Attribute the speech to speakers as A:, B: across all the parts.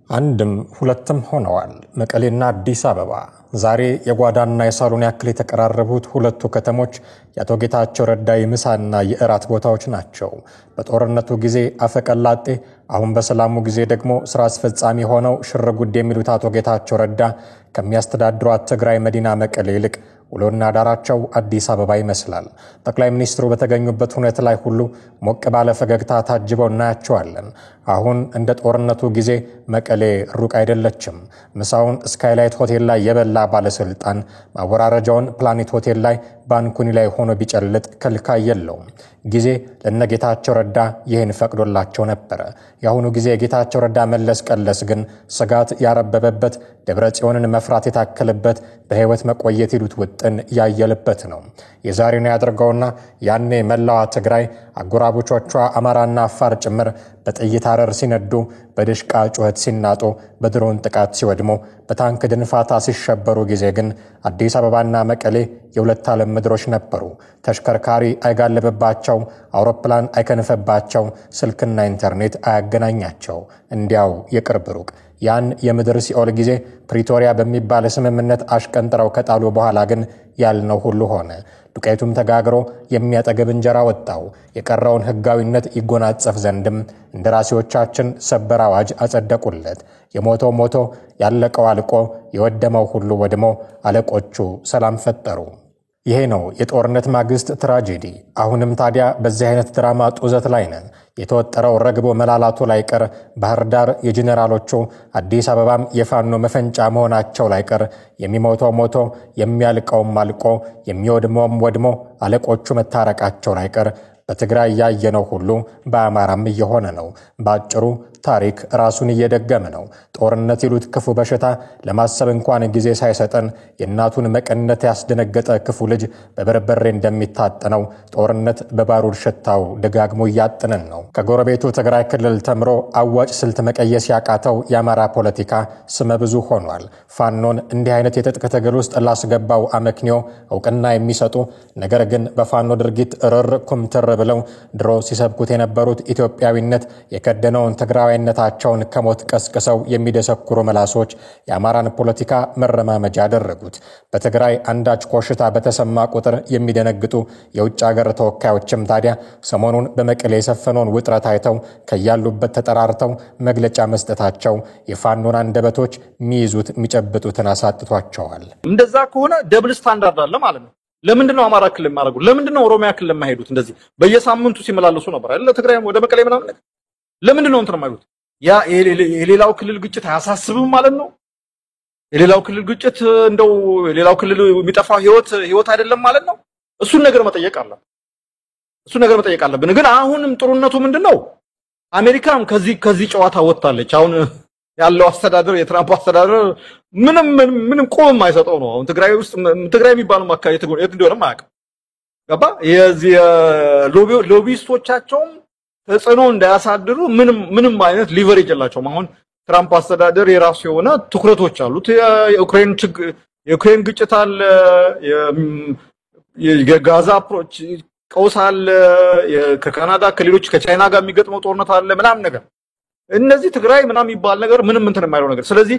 A: አንድም ሁለትም ሆነዋል መቀሌና አዲስ አበባ ዛሬ የጓዳና የሳሎን ያክል የተቀራረቡት ሁለቱ ከተሞች ያቶ ጌታቸው ረዳ የምሳና የእራት ቦታዎች ናቸው። በጦርነቱ ጊዜ አፈቀላጤ አሁን በሰላሙ ጊዜ ደግሞ ስራ አስፈጻሚ ሆነው ሽርጉድ የሚሉት አቶ ጌታቸው ረዳ ከሚያስተዳድሯት ትግራይ መዲና መቀሌ ይልቅ ውሎና ዳራቸው አዲስ አበባ ይመስላል። ጠቅላይ ሚኒስትሩ በተገኙበት ሁኔታ ላይ ሁሉ ሞቅ ባለ ፈገግታ ታጅበው እናያቸዋለን። አሁን እንደ ጦርነቱ ጊዜ መቀሌ ሩቅ አይደለችም። ምሳውን ስካይላይት ሆቴል ላይ የበላ ባለስልጣን ማወራረጃውን ፕላኔት ሆቴል ላይ ባንኩኒ ላይ ሆኖ ቢጨልጥ ከልካይ የለውም። ጊዜ ለነጌታቸው ረዳ ይህን ፈቅዶላቸው ነበር። ያሁኑ ጊዜ ጌታቸው ረዳ መለስ ቀለስ ግን ስጋት ያረበበበት ደብረጽዮንን መፍራት የታከለበት በህይወት መቆየት ይሉት ውጥን ያየለበት ነው። የዛሬውን ያድርገውና ያኔ መላዋ ትግራይ አጎራባቾቿ አማራና አፋር ጭምር በጥይት አረር ሲነዱ በድሽቃ ጩኸት ሲናጡ በድሮን ጥቃት ሲወድሙ በታንክ ድንፋታ ሲሸበሩ ጊዜ ግን አዲስ አበባና መቀሌ የሁለት ዓለም ምድሮች ነበሩ። ተሽከርካሪ አይጋለበባቸው፣ አውሮፕላን አይከንፈባቸው፣ ስልክና ኢንተርኔት አያገናኛቸው። እንዲያው የቅርብ ሩቅ ያን የምድር ሲኦል ጊዜ ፕሪቶሪያ በሚባል ስምምነት አሽቀንጥረው ከጣሉ በኋላ ግን ያልነው ሁሉ ሆነ። ዱቄቱም ተጋግሮ የሚያጠገብ እንጀራ ወጣው። የቀረውን ህጋዊነት ይጎናጸፍ ዘንድም እንደራሴዎቻችን ሰበር አዋጅ አጸደቁለት። የሞተው ሞቶ ያለቀው አልቆ የወደመው ሁሉ ወድሞ አለቆቹ ሰላም ፈጠሩ። ይሄ ነው የጦርነት ማግስት ትራጀዲ። አሁንም ታዲያ በዚህ አይነት ድራማ ጡዘት ላይ ነን። የተወጠረው ረግቦ መላላቱ ላይ ቀር ባህር ዳር የጄኔራሎቹ አዲስ አበባም የፋኖ መፈንጫ መሆናቸው ላይ ቀር የሚሞተው ሞቶ የሚያልቀውም አልቆ የሚወድመውም ወድሞ አለቆቹ መታረቃቸው ላይ ቀር በትግራይ ያየነው ሁሉ በአማራም እየሆነ ነው። ባጭሩ ታሪክ ራሱን እየደገመ ነው። ጦርነት ይሉት ክፉ በሽታ ለማሰብ እንኳን ጊዜ ሳይሰጠን የእናቱን መቀነት ያስደነገጠ ክፉ ልጅ በበርበሬ እንደሚታጠነው ጦርነት በባሩድ ሽታው ደጋግሞ እያጥነን ነው። ከጎረቤቱ ትግራይ ክልል ተምሮ አዋጭ ስልት መቀየስ ያቃተው የአማራ ፖለቲካ ስመ ብዙ ሆኗል። ፋኖን እንዲህ አይነት የትጥቅ ትግል ውስጥ ላስገባው አመክንዮ እውቅና የሚሰጡ ነገር ግን በፋኖ ድርጊት ርር ኩምትር ብለው ድሮ ሲሰብኩት የነበሩት ኢትዮጵያዊነት የከደነውን ትግራዋይነታቸውን ከሞት ቀስቅሰው የሚደሰኩሩ መላሶች የአማራን ፖለቲካ መረማመጃ ያደረጉት። በትግራይ አንዳች ኮሽታ በተሰማ ቁጥር የሚደነግጡ የውጭ ሀገር ተወካዮችም ታዲያ ሰሞኑን በመቀሌ የሰፈነውን ውጥረት አይተው ከያሉበት ተጠራርተው መግለጫ መስጠታቸው የፋኖን አንደበቶች ሚይዙት የሚጨብጡትን አሳጥቷቸዋል።
B: እንደዛ ከሆነ ደብል ስታንዳርድ አለ ማለት ነው። ለምንድነው አማራ ክልል የማያደርጉ? ለምንድነው ኦሮሚያ ክልል የማይሄዱት? እንደዚህ በየሳምንቱ ሲመላለሱ ነበር አይደል? ትግራይ ወደ መቀሌ ምናምን ነገር ለምንድነው እንትን የማይሉት? ያ የሌላው ክልል ግጭት አያሳስብም ማለት ነው። የሌላው ክልል ግጭት እንደው የሌላው ክልል የሚጠፋው ህይወት አይደለም ማለት ነው። እሱን ነገር መጠየቅ አለብን። ግን አሁንም ጥሩነቱ ምንድነው? አሜሪካም ከዚህ ጨዋታ ወጣለች። አሁን ያለው አስተዳደር የትራምፕ አስተዳደር ምንም ቆም አይሰጠው ነው። አሁን ትግራይ የሚባለው ማካይ የት እንደሆነ ማያውቅ ገባ። የዚህ ሎቢስቶቻቸው ተጽዕኖ እንዳያሳድሩ ምንም አይነት ሊቨሬጅ የላቸውም። አሁን ትራምፕ አስተዳደር የራሱ የሆነ ትኩረቶች አሉት። የዩክሬን ግጭት አለ፣ የጋዛ ቀውስ አለ፣ ከካናዳ ከሌሎች ከቻይና ጋር የሚገጥመው ጦርነት አለ ምናምን ነገር። እነዚህ ትግራይ ምናምን የሚባል ነገር ምንም እንትን የማይለው ነገር። ስለዚህ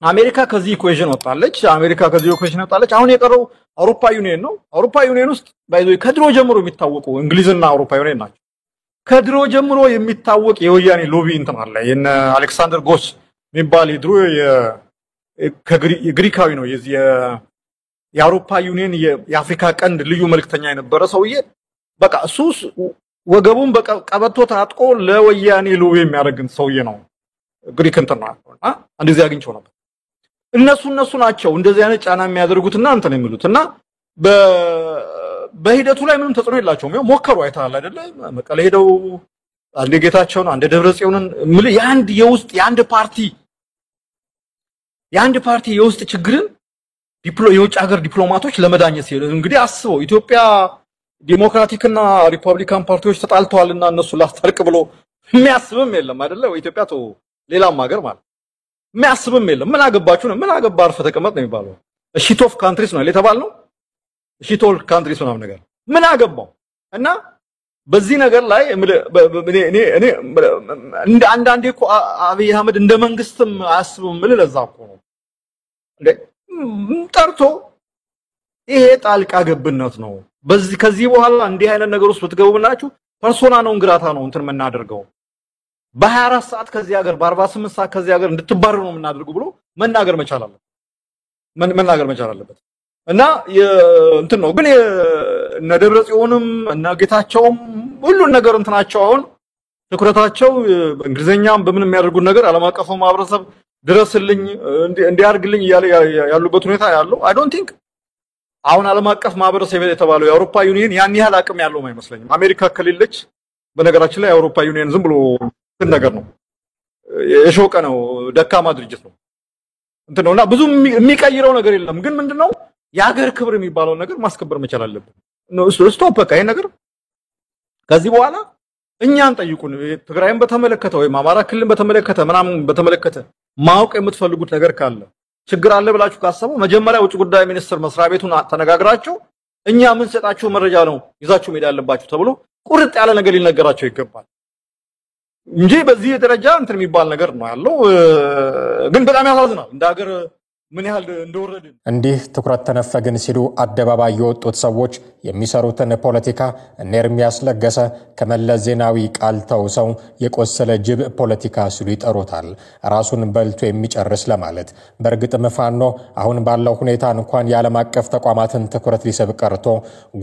B: አሜሪካ ከዚህ ኢኩዌሽን ወጣለች። አሁን የቀረው አውሮፓ ዩኒየን ነው። አውሮፓ ዩኒየን ውስጥ ባይዞይ ከድሮ ጀምሮ የሚታወቁ እንግሊዝና አውሮፓ ዩኒየን ናቸው። ከድሮ ጀምሮ የሚታወቅ የወያኔ ሎቢ እንትን አለ። የነ አሌክሳንደር ጎስ የሚባል የድሮ የግሪካዊ ነው። የአውሮፓ ዩኒየን የአፍሪካ ቀንድ ልዩ መልእክተኛ የነበረ ሰውዬ በቃ እሱ ወገቡን በቀበቶ ታጥቆ ለወያኔ ሎቢ የሚያደርግ ሰውዬ ነው። ግሪክ እንትን ነው አንድ ጊዜ አግኝቼው ነበር። እነሱ ናቸው እንደዚህ አይነት ጫና የሚያደርጉትና እንትን የሚሉትና በሂደቱ ላይ ምንም ተጽዕኖ የላቸውም። ያው ሞከሩ አይተሃል አይደለ? መቀሌ ሄደው አንድ ጌታቸውን አንድ ደብረጽዮንን የአንድ ፓርቲ የውስጥ ችግርን የውጭ ሀገር ዲፕሎማቶች ለመዳኘት ሲሉ እንግዲህ አስበው ኢትዮጵያ ዲሞክራቲክና ሪፐብሊካን ፓርቲዎች ተጣልተዋልና እነሱ ላስታርቅ ብሎ የሚያስብም የለም አይደለ? ኢትዮጵያ ሌላም ሀገር ማለት የሚያስብም የለም። ምን አገባችሁ ነው? ምን አገባ አርፈ ተቀመጥ ነው የሚባለው። ሺት ኦፍ ካንትሪስ ነው የተባልነው። ሺት ኦፍ ካንትሪስ ምናምን ነገር ምን አገባው? እና በዚህ ነገር ላይ እኔ እንደ አንዳንዴ እኮ አብይ አህመድ እንደ መንግስትም አያስብም ምል ለዛ እኮ ነው እንዴ ጠርቶ ይሄ ጣልቃ ገብነት ነው በዚህ ከዚህ በኋላ እንዲህ አይነት ነገር ውስጥ ብትገቡናችሁ ፐርሶና ነው እንግራታ ነው እንትን መናደርገው በ24 ሰዓት ከዚህ ሀገር በ48 ሰዓት ከዚህ ሀገር እንድትባረሩ ነው የምናደርጉ ብሎ መናገር መቻል አለበት እና እንትን ነው ግን እነ ደብረጽዮንም እና ጌታቸውም ሁሉ ነገር እንትናቸው አሁን ትኩረታቸው በእንግሊዘኛም በምን የሚያደርጉት ነገር ዓለም አቀፉ ማህበረሰብ ድረስልኝ እንዲያርግልኝ ያሉበት ሁኔታ ያለው አይ ዶንት ቲንክ አሁን ዓለም አቀፍ ማህበረሰብ የተባለው የአውሮፓ ዩኒየን ያን ያህል አቅም ያለው አይመስለኝም አሜሪካ ከሌለች በነገራችን ላይ የአውሮፓ ዩኒየን ዝም ብሎ ነገር ነው የሾቀ ነው ደካማ ድርጅት ነው እንት ነውና ብዙ የሚቀይረው ነገር የለም ግን ምንድነው የሀገር ክብር የሚባለው ነገር ማስከበር መቻል አለበት ነው ስቶፕ በቃ ይሄ ነገር ከዚህ በኋላ እኛን ጠይቁን ትግራይን በተመለከተ ወይ አማራ ክልልን በተመለከተ ምናምን በተመለከተ ማውቅ የምትፈልጉት ነገር ካለ ችግር አለ ብላችሁ ካሰቡ መጀመሪያ ውጭ ጉዳይ ሚኒስትር መስሪያ ቤቱን ተነጋግራችሁ እኛ ምን ሰጣችሁ መረጃ ነው ይዛችሁ ሜዳ ያለባችሁ ተብሎ ቁርጥ ያለ ነገር ሊነገራቸው ይገባል እንጂ በዚህ ደረጃ እንትን የሚባል ነገር ነው ያለው ግን በጣም ያሳዝናል እንደ ሀገር ምን ያህል እንደወረደ
A: እንዲህ ትኩረት ተነፈግን ሲሉ አደባባይ የወጡት ሰዎች የሚሰሩትን ፖለቲካ እነርሚያስ ለገሰ ከመለስ ዜናዊ ቃል ተውሰው የቆሰለ ጅብ ፖለቲካ ሲሉ ይጠሩታል ራሱን በልቶ የሚጨርስ ለማለት በርግጥም ፋኖ አሁን ባለው ሁኔታ እንኳን የዓለም አቀፍ ተቋማትን ትኩረት ሊስብ ቀርቶ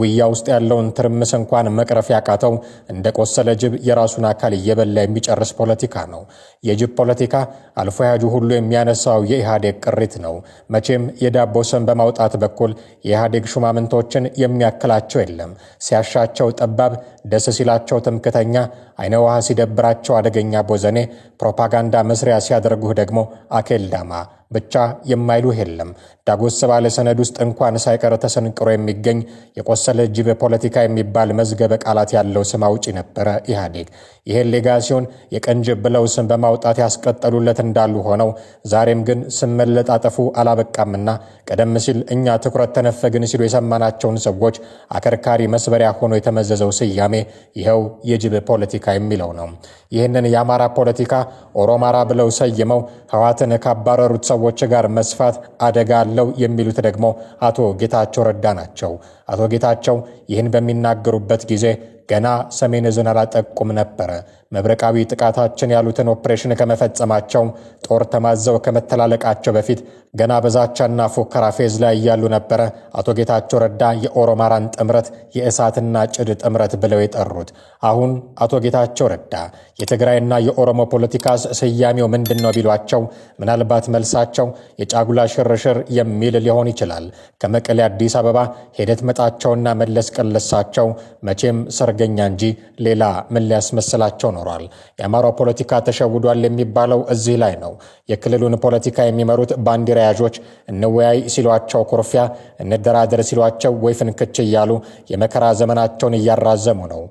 A: ጉያ ውስጥ ያለውን ትርምስ እንኳን መቅረፍ ያቃተው እንደቆሰለ ጅብ የራሱን አካል እየበላ የሚጨርስ ፖለቲካ ነው የጅብ ፖለቲካ አልፎ ያጁ ሁሉ የሚያነሳው የኢህአዴግ ቅሪት ነው መቼም የዳቦ ሰም በማውጣት በኩል የኢህአዴግ ሹማምንቶችን የሚያከላቸው የለም ሲያሻቸው ጠባብ ደስ ሲላቸው ትምክተኛ አይነ ውሃ ሲደብራቸው አደገኛ ቦዘኔ ፕሮፓጋንዳ መስሪያ ሲያደርጉህ ደግሞ አኬልዳማ ብቻ የማይሉ የለም ዳጎስ ባለ ሰነድ ውስጥ እንኳን ሳይቀር ተሰንቅሮ የሚገኝ የቆሰለ ጅብ ፖለቲካ የሚባል መዝገበ ቃላት ያለው ስም አውጪ ነበር ኢህአዴግ ይሄን ሌጋሲዮን የቀንጅብ ብለው ስም በማውጣት ያስቀጠሉለት እንዳሉ ሆነው ዛሬም ግን ስም መለጣጠፉ አላበቃምና ቀደም ሲል እኛ ትኩረት ተነፈግን ሲሉ የሰማናቸውን ሰዎች አከርካሪ መስበሪያ ሆኖ የተመዘዘው ስያሜ ይሄው የጅብ ፖለቲካ የሚለው ነው ይሄንን የአማራ ፖለቲካ ኦሮማራ ብለው ሰይመው ህዋትን ካባረሩት ሰዎች ጋር መስፋት አደጋ አለው የሚሉት ደግሞ አቶ ጌታቸው ረዳ ናቸው አቶ ጌታቸው ይህን በሚናገሩበት ጊዜ ገና ሰሜን ዕዝን አላጠቁም ነበር መብረቃዊ ጥቃታችን ያሉትን ኦፕሬሽን ከመፈጸማቸው ጦር ተማዘው ከመተላለቃቸው በፊት ገና በዛቻና ፉከራ ፌዝ ላይ ያሉ ነበር አቶ ጌታቸው ረዳ የኦሮማራን ጥምረት የእሳትና ጭድ ጥምረት ብለው የጠሩት አሁን አቶ ጌታቸው ረዳ የትግራይና የኦሮሞ ፖለቲካ ስያሜው ምንድነው ቢሏቸው ምናልባት መልሳቸው የጫጉላ ሽርሽር የሚል ሊሆን ይችላል ከመቀሌ አዲስ አበባ ሄደት መጣቸውና መለስ ቀለሳቸው መቼም ሰርገኛ እንጂ ሌላ ምን ሊያስመስላቸው ኖሯል የአማራው ፖለቲካ ተሸውዷል የሚባለው እዚህ ላይ ነው የክልሉን ፖለቲካ የሚመሩት ባንዲራ ያዦች እንወያይ ሲሏቸው ኩርፊያ እንደራደር ሲሏቸው ወይ ፍንክች ይያሉ የመከራ ዘመናቸውን ያራዘሙ ነው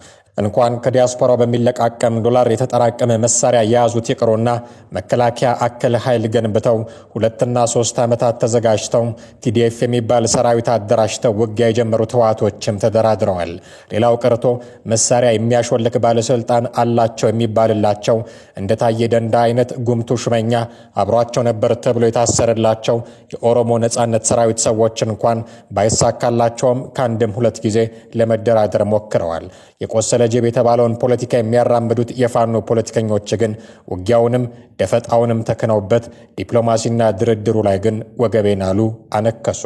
A: እንኳን ከዲያስፖራው በሚለቃቀም ዶላር የተጠራቀመ መሳሪያ ያዙት ይቅሩና መከላከያ አከለ ኃይል ገንብተው 2 እና 3 ዓመታት ተዘጋጅተው ቲዲኤፍ የሚባል ሰራዊት አደራጅተው ውጊያ የጀመሩት ህዋቶችም ተደራድረዋል ሌላው ቀርቶ መሳሪያ የሚያሾልክ ባለስልጣን አላቸው የሚባልላቸው እንደታየ ደንዳ አይነት ጉምቱ ሹመኛ አብሯቸው ነበር ተብሎ የታሰረላቸው የኦሮሞ ነጻነት ሰራዊት ሰዎች እንኳን ባይሳካላቸውም ካንድም 2 ጊዜ ለመደራደር ሞክረዋል የቆሰለ ጅብ የተባለውን ፖለቲካ የሚያራምዱት የፋኖ ፖለቲከኞች ግን ውጊያውንም ደፈጣውንም ተከነውበት ዲፕሎማሲና ድርድሩ ላይ ግን ወገቤናሉ አነከሱ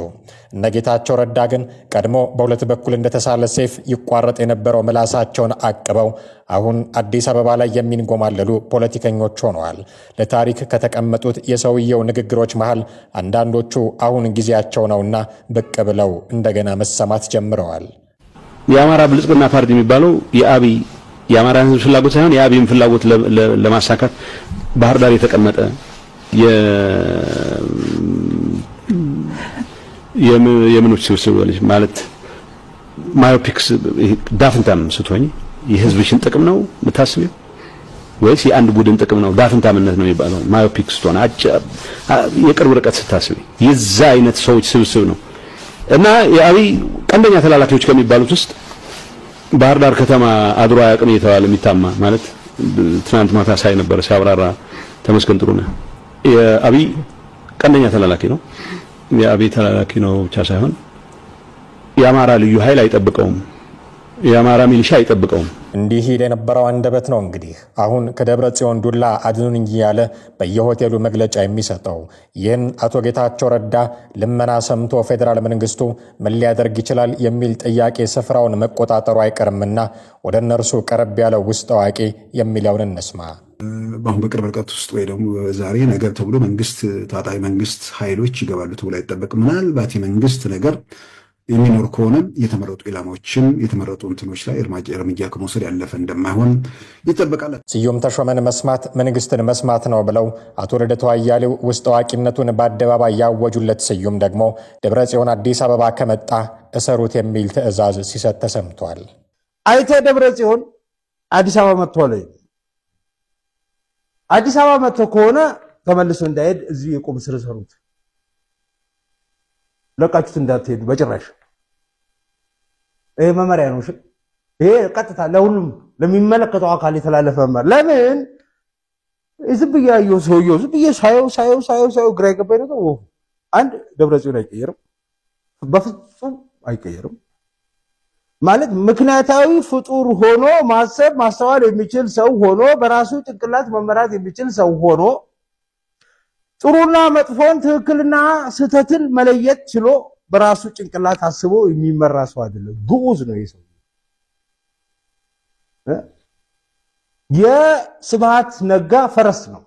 A: እነጌታቸው ረዳ ግን ቀድሞ በሁለት በኩል እንደተሳለ ሰይፍ ይቋረጥ የነበረው ምላሳቸውን አቅበው አሁን አዲስ አበባ ላይ የሚንጎማለሉ ፖለቲከኞች ሆነዋል ለታሪክ ከተቀመጡት የሰውየው ንግግሮች መሃል አንዳንዶቹ አሁን ጊዜያቸው ነውና ብቅ ብለው እንደገና መሰማት ጀምረዋል
C: የአማራ ብልጽግና ፓርቲ የሚባለው የአማራ ህዝብ ፍላጎት ሳይሆን የአብይን ፍላጎት ለማሳካት ባህር ዳር የተቀመጠ የምኖች ስብስብ ማለት ማዮፒክስ ዳፍንታም ስትሆኝ የህዝብሽን ጥቅም ነው የምታስቢው ወይስ የአንድ ቡድን ጥቅም ነው ዳፍንታምነት ነው የሚባለው ማዮፒክስ ሆነ የቅርብ ርቀት ስታስቢ የዛ አይነት ሰዎች ስብስብ ነው እና የአብይ ቀንደኛ ተላላኪዎች ከሚባሉት ውስጥ ባህር ዳር ከተማ አድሮ ያቅም የተባለ የሚታማ ማለት ትናንት ማታ ሳይ ነበር ሲያብራራ ተመስገን ጥሩነህ የአብይ ቀንደኛ ተላላኪ ነው። የአብይ ተላላኪ ነው ብቻ ሳይሆን የአማራ ልዩ ኃይል አይጠብቀውም፣ የአማራ ሚሊሻ አይጠብቀውም።
A: እንዲህ የነበረው አንደበት ነው እንግዲህ አሁን ከደብረ ጽዮን ዱላ አድኑን እንጂ ያለ በየሆቴሉ መግለጫ የሚሰጠው። ይህን አቶ ጌታቸው ረዳ ልመና ሰምቶ ፌዴራል መንግስቱ ምን ሊያደርግ ይችላል የሚል ጥያቄ ስፍራውን መቆጣጠሩ አይቀርምና ወደ እነርሱ ቀረብ ያለው ውስጥ አዋቂ የሚለውን እንስማ።
D: በአሁን በቅርብ ርቀት ውስጥ ወይ ደግሞ ዛሬ ነገር ተብሎ መንግስት ታጣቂ መንግስት ኃይሎች ይገባሉ ተብሎ አይጠበቅም። ምናልባት የመንግስት ነገር የሚኖር ከሆነ የተመረጡ ኢላማዎችን የተመረጡ እንትኖች ላይ እርምጃ ከመውሰድ ያለፈ እንደማይሆን ይጠበቃል።
A: ስዩም ተሾመን መስማት መንግስትን መስማት ነው ብለው አቶ ልደቱ አያሌው ውስጥ አዋቂነቱን በአደባባይ ያወጁለት ስዩም ደግሞ ደብረ ጽዮን አዲስ አበባ ከመጣ እሰሩት የሚል ትዕዛዝ ሲሰጥ ተሰምቷል።
E: አይተ ደብረ ጽዮን አዲስ አበባ መጥቷል። አዲስ አበባ መጥቶ ከሆነ ተመልሶ እንዳይሄድ እዚህ የቆም ስር ሰሩት። ለቃችሁት እንዳትሄዱ በጭራሽ። ይሄ መመሪያ ነው። ይሄ ቀጥታ ለሁሉም ለሚመለከተው አካል የተላለፈ መመሪያ። ለምን ዝብያየው ሰውየው ዝብየ ሳየው ግራ ይገባኝ ነገር አንድ ደብረ ጽዮን አይቀየርም፣ በፍጹም አይቀየርም። ማለት ምክንያታዊ ፍጡር ሆኖ ማሰብ ማስተዋል የሚችል ሰው ሆኖ በራሱ ጭንቅላት መመራት የሚችል ሰው ሆኖ ጥሩና መጥፎን ትክክልና ስህተትን መለየት ችሎ በራሱ ጭንቅላት አስቦ የሚመራ ሰው አይደለም። ግዑዝ ነው ይሄ ሰው። የስብሃት ነጋ ፈረስ ነው።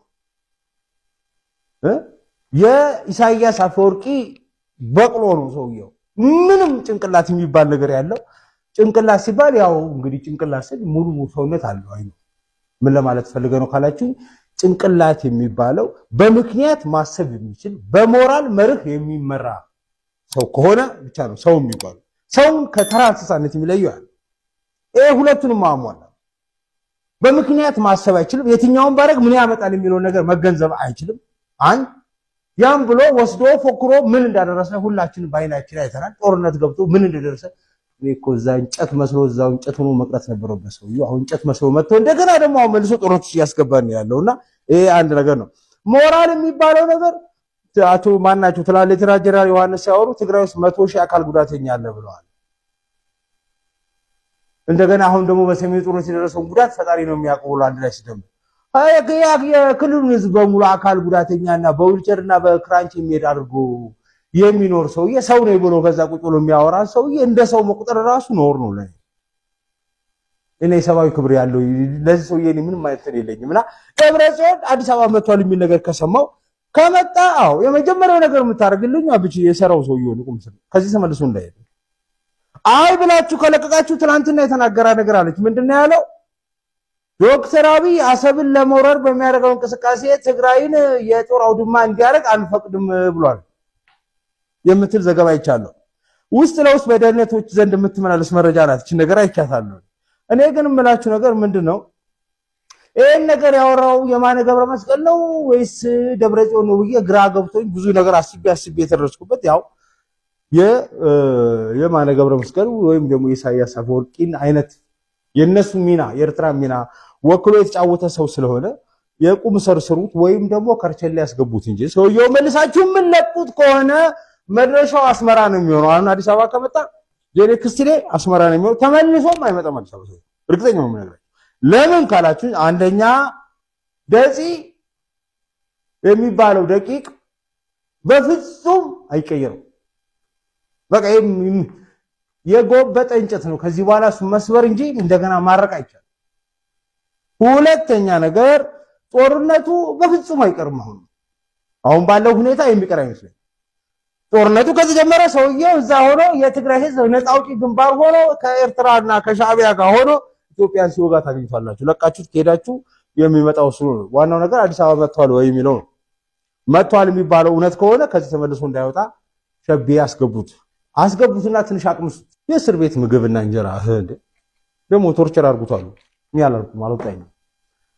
E: የኢሳያስ አፈወርቂ በቅሎ ነው ሰውየው። ምንም ጭንቅላት የሚባል ነገር ያለው ጭንቅላት ሲባል ያው እንግዲህ ጭንቅላት ሲል ሙሉ ሰውነት አለው አይደል? ምን ለማለት ፈልገ ነው ካላችሁ ጭንቅላት የሚባለው በምክንያት ማሰብ የሚችል በሞራል መርህ የሚመራ ሰው ከሆነ ብቻ ነው ሰው የሚባለው። ሰውን ከተራ እንስሳነት የሚለየው ሁለቱንም ማሟላ። በምክንያት ማሰብ አይችልም። የትኛውን ባረግ ምን ያመጣል የሚለው ነገር መገንዘብ አይችልም። ያም ብሎ ወስዶ ፎክሮ ምን እንዳደረሰ ሁላችንም ባይናችን አይተናል። ጦርነት ገብቶ ምን እንደደረሰ እኮ እዛ እንጨት መስሎ እዛው እንጨት ሆኖ መቅረት ነበረበት ሰውዬው። አሁን እንጨት መስሎ መጥቶ እንደገና ደግሞ አሁን መልሶ ጦርነት ያስገባን ያለውና ይሄ አንድ ነገር ነው። ሞራል የሚባለው ነገር አቶ ማናቸው ትላለ ጀነራል ዮሐንስ ሲያወሩ ትግራይ ውስጥ 100,000 አካል ጉዳተኛ አለ ብለዋል። እንደገና አሁን ደግሞ በሰሜን ጦርነት የደረሰው ጉዳት ፈጣሪ ነው የሚያውቀው። አንድ ላይ ሲደም የክልሉን ህዝብ በሙሉ አካል ጉዳተኛና በዊልቸርና በክራንች የሚሄድ አድርጎ የሚኖር ሰውዬ ሰው ነው ብሎ ከዛ ቁጭ ብሎ የሚያወራ ሰውዬ እንደ ሰው መቁጠር ራሱ ኖር ነው ለኔ። እኔ ሰባዊ ክብር ያለው ለዚህ ሰውዬ ምንም ማለት የለኝምና ደብረ ጽዮን አዲስ አበባ መጥቷል የሚል ነገር ከሰማው ከመጣ የመጀመሪያው ነገር የምታደርግልኝ አብጪ የሰራው ሰውዬው ነው ቁምስ ከዚህ ተመልሶ እንዳይሄድ ብላችሁ ከለቀቃችሁ ትናንትና የተናገራ ነገር አለች። ምንድነው ያለው? ዶክተር አብይ አሰብን ለመውረር በሚያደርገው እንቅስቃሴ ትግራይን የጦር አውድማ እንዲያደርግ አንፈቅድም ብሏል የምትል ዘገባ ይቻላል። ውስጥ ለውስጥ በደህንነቶች ዘንድ የምትመላለስ መረጃ ናት። እቺ ነገር አይቻታለሁ። እኔ ግን የምላችሁ ነገር ምንድነው? ይሄን ነገር ያወራው የማነ ገብረ መስቀል ነው ወይስ ደብረ ጽዮን ነው ብዬ ግራ ገብቶኝ ብዙ ነገር አስቤ የተደረስኩበት ያው የማነ ገብረ መስቀል ወይም ደግሞ ኢሳያስ አፈወርቂን አይነት የነሱ ሚና የኤርትራ ሚና ወክሎ የተጫወተ ሰው ስለሆነ የቁም ሰርስሩት ወይም ደግሞ ከርቸሌ ያስገቡት እንጂ ሰውየው መልሳችሁ ምን ለቁት ከሆነ መድረሻው አስመራ ነው የሚሆነው። አሁን አዲስ አበባ ከመጣ ጄኔክስቲሌ አስመራ ነው የሚሆነው። ተመልሶም አይመጣም አዲስ አበባ። እርግጠኛ ነው ነገር ለምን ካላችሁ አንደኛ ደጺ የሚባለው ደቂቅ በፍጹም አይቀየርም። በቃ የጎበጠ እንጨት ነው። ከዚህ በኋላ እሱ መስበር እንጂ እንደገና ማረቅ አይቻልም። ሁለተኛ ነገር ጦርነቱ በፍጹም አይቀርም። አሁን ባለው ሁኔታ የሚቀር አይመስልም። ጦርነቱ ከተጀመረ ሰውየው እዛ ሆኖ የትግራይ ህዝብ ነፃ አውጪ ግንባር ሆኖ ከኤርትራና ከሻዕቢያ ጋር ሆኖ ኢትዮጵያን ሲወጋ ታገኙታላችሁ። ለቃችሁት ከሄዳችሁ የሚመጣው እሱ ነው። ዋናው ነገር አዲስ አበባ መጥቷል ወይ የሚለው ነው። መጥቷል የሚባለው እውነት ከሆነ ከዚህ ተመልሶ እንዳይወጣ ሸቤ አስገቡትና ትንሽ አቅምሱት። የእስር ቤት ምግብና እንጀራ ደግሞ ቶርቸር አድርጉታሉ። የሚያላልኩ ማለት ነው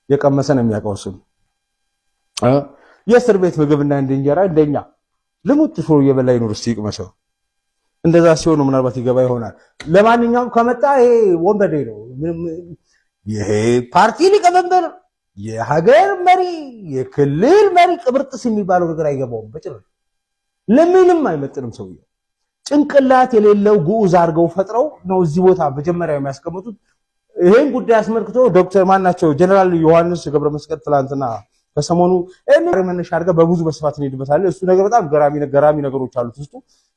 E: የቀመሰ ነው የሚያቀውሱ የእስር ቤት ምግብና እንጀራ እንደኛ ልሙት ሽሮ እየበላ ይኖር እስቲ ይቅመሰው። እንደዛ ሲሆን ምናልባት ይገባ ይሆናል። ለማንኛውም ከመጣ ይሄ ወንበዴ ነው። ይሄ ፓርቲ ሊቀመንበር፣ የሀገር መሪ፣ የክልል መሪ ቅብርጥስ የሚባለው ነገር አይገባውም በጭራሽ። ለምንም አይመጥንም ሰውየው። ጭንቅላት የሌለው ጉዑዝ አድርገው ፈጥረው ነው እዚህ ቦታ መጀመሪያ የሚያስቀምጡት። ይሄን ጉዳይ አስመልክቶ ዶክተር ማናቸው ጀነራል ዮሐንስ ገብረመስቀል ትላንትና ከሰሞኑ መነሻ አድርገው በብዙ በስፋት እንሄድበታለን። እሱ ነገር በጣም ገራሚ ነገሮች አሉት ውስጡ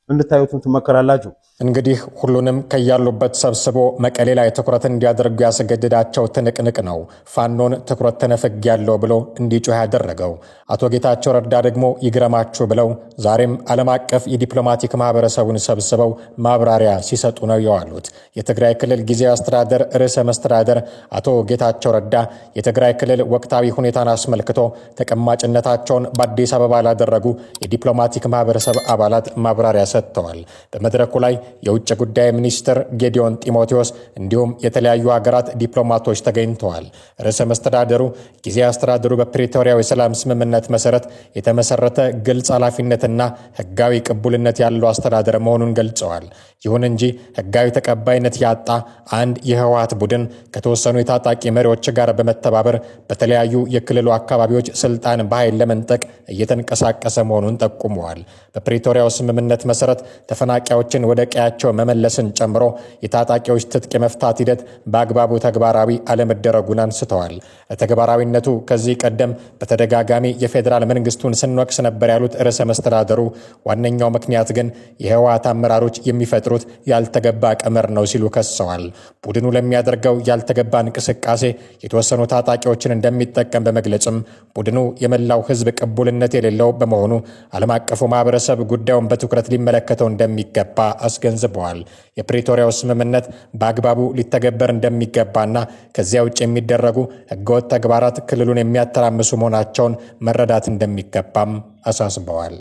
E: እንድታዩትም ትመከራላችሁ።
A: እንግዲህ ሁሉንም ከያሉበት ሰብስቦ መቀሌ ላይ ትኩረት እንዲያደርጉ ያስገድዳቸው ትንቅንቅ ነው ፋኖን ትኩረት ተነፍጌያለሁ ብሎ እንዲጮህ ያደረገው። አቶ ጌታቸው ረዳ ደግሞ ይግረማችሁ ብለው ዛሬም ዓለም አቀፍ የዲፕሎማቲክ ማህበረሰቡን ሰብስበው ማብራሪያ ሲሰጡ ነው የዋሉት። የትግራይ ክልል ጊዜያዊ አስተዳደር ርዕሰ መስተዳደር አቶ ጌታቸው ረዳ የትግራይ ክልል ወቅታዊ ሁኔታን አስመልክቶ ተቀማጭነታቸውን በአዲስ አበባ ላደረጉ የዲፕሎማቲክ ማህበረሰብ አባላት ማብራሪያ ሰጥተዋል። በመድረኩ ላይ የውጭ ጉዳይ ሚኒስትር ጌዲዮን ጢሞቴዎስ እንዲሁም የተለያዩ ሀገራት ዲፕሎማቶች ተገኝተዋል። ርዕሰ መስተዳደሩ ጊዜያዊ አስተዳደሩ በፕሪቶሪያው የሰላም ስምምነት መሰረት የተመሰረተ ግልጽ ኃላፊነትና ህጋዊ ቅቡልነት ያለው አስተዳደር መሆኑን ገልጸዋል። ይሁን እንጂ ህጋዊ ተቀባይነት ያጣ አንድ የህወሓት ቡድን ከተወሰኑ የታጣቂ መሪዎች ጋር በመተባበር በተለያዩ የክልሉ አካባቢዎች ስልጣን በኃይል ለመንጠቅ እየተንቀሳቀሰ መሆኑን ጠቁመዋል። በፕሪቶሪያው ስምምነት መሰረት ተፈናቃዮችን ወደ ቀያቸው መመለስን ጨምሮ የታጣቂዎች ትጥቅ የመፍታት ሂደት በአግባቡ ተግባራዊ አለመደረጉን አንስተዋል። ለተግባራዊነቱ ከዚህ ቀደም በተደጋጋሚ የፌዴራል መንግስቱን ስንወቅስ ነበር ያሉት ርዕሰ መስተዳደሩ ዋነኛው ምክንያት ግን የህወሓት አመራሮች የሚፈጥሩት ያልተገባ ቀመር ነው ሲሉ ከሰዋል። ቡድኑ ለሚያደርገው ያልተገባ እንቅስቃሴ የተወሰኑ ታጣቂዎችን እንደሚጠቀም በመግለጽም ቡድኑ የመላው ህዝብ ቅቡልነት የሌለው በመሆኑ ዓለም አቀፉ ማህበረሰብ ጉዳዩን በትኩረት ሊመለከተው እንደሚገባ አስገንዝበዋል። የፕሪቶሪያው ስምምነት በአግባቡ ሊተገበር እንደሚገባና ከዚያ ውጭ የሚደረጉ ህገወጥ ተግባራት ክልሉን የሚያተራምሱ መሆናቸውን መረዳት እንደሚገባም አሳስበዋል።